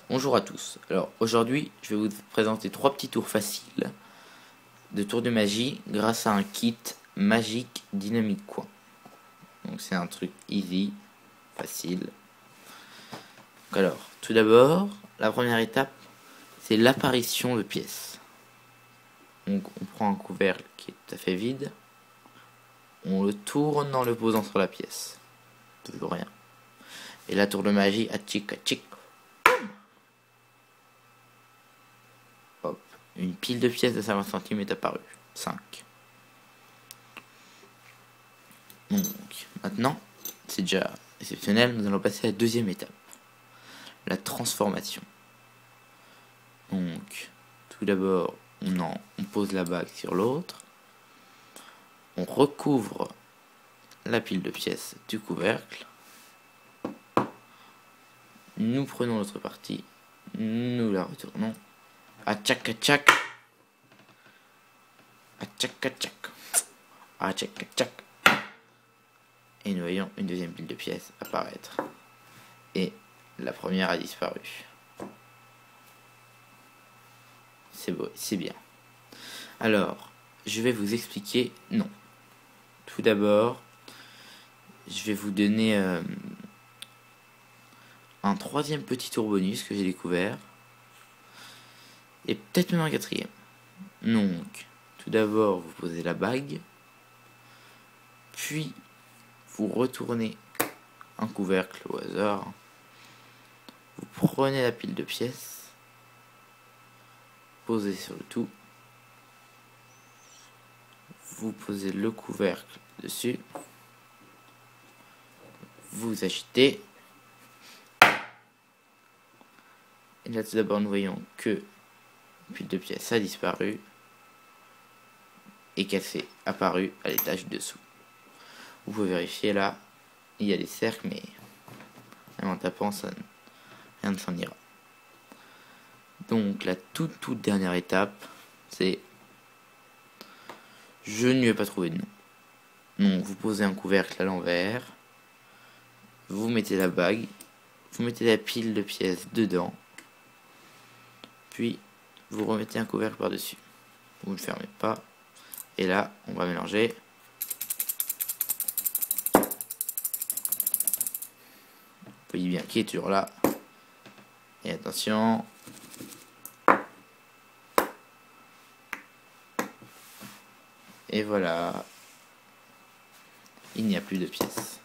Bonjour à tous. Alors aujourd'hui, je vais vous présenter 3 petits tours faciles de tours de magie grâce à un kit magique Dynamic Coin. Donc c'est un truc easy, facile. Donc alors, tout d'abord, la première étape, c'est l'apparition de pièces. Donc on prend un couvercle qui est tout à fait vide, on le tourne en le posant sur la pièce. Toujours rien. Et la tour de magie à tchic. Hop, une pile de pièces de 50 centimes est apparue. 5. Donc, maintenant, c'est déjà exceptionnel, nous allons passer à la deuxième étape. La transformation. Donc, tout d'abord, on pose la bague sur l'autre. On recouvre la pile de pièces du couvercle. Nous prenons l'autre partie. Nous la retournons. À tchac. Et nous voyons une deuxième pile de pièces apparaître. Et la première a disparu. C'est beau, c'est bien. Alors, je vais vous expliquer. Non. Tout d'abord, je vais vous donner un troisième petit tour bonus que j'ai découvert. Et peut-être même un quatrième. Donc, tout d'abord, vous posez la bague. Puis, vous retournez un couvercle au hasard. Vous prenez la pile de pièces. Posez sur le tout. Vous posez le couvercle dessus. Vous agitez. Et là, tout d'abord, nous voyons que la pile de pièces a disparu et qu'elle s'est apparue à l'étage dessous. Vous pouvez vérifier là, il y a des cercles, mais même en tapant, rien ne s'en ira. Donc la toute dernière étape, c'est je ne lui ai pas trouvé de nom. Donc vous posez un couvercle à l'envers, vous mettez la bague, vous mettez la pile de pièces dedans, puis vous remettez un couvercle par-dessus. Vous ne le fermez pas, et là on va mélanger. Vous voyez bien qu'il est toujours là. Et attention. Et voilà. Il n'y a plus de pièces.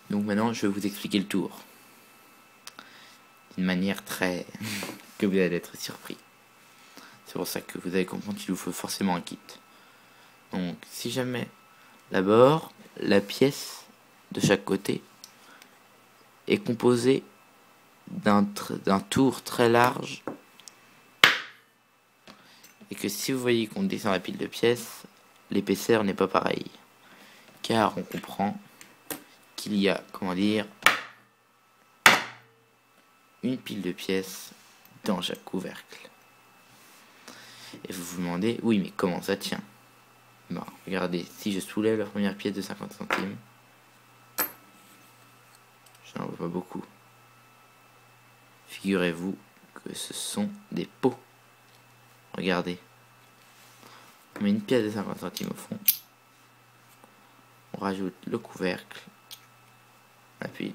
Donc maintenant, je vais vous expliquer le tour. D'une manière très... que vous allez être surpris. C'est pour ça que vous allez comprendre qu'il vous faut forcément un kit. Donc, si jamais... D'abord, la pièce de chaque côté est composée d'un tour très large, et que si vous voyez qu'on descend la pile de pièces, l'épaisseur n'est pas pareille, car on comprend qu'il y a, comment dire, une pile de pièces dans chaque couvercle. Et vous vous demandez, oui, mais comment ça tient? Bon, regardez, si je soulève la première pièce de 50 centimes, je n'en vois pas beaucoup. Figurez-vous que ce sont des pots. Regardez. On met une pièce de 50 centimes au fond. On rajoute le couvercle. On appuie.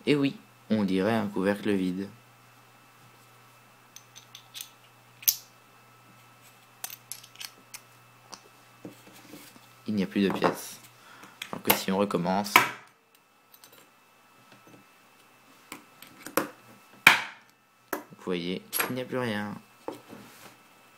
Et oui, on dirait un couvercle vide. Il n'y a plus de pièces. Alors que si on recommence... Vous voyez, il n'y a plus rien.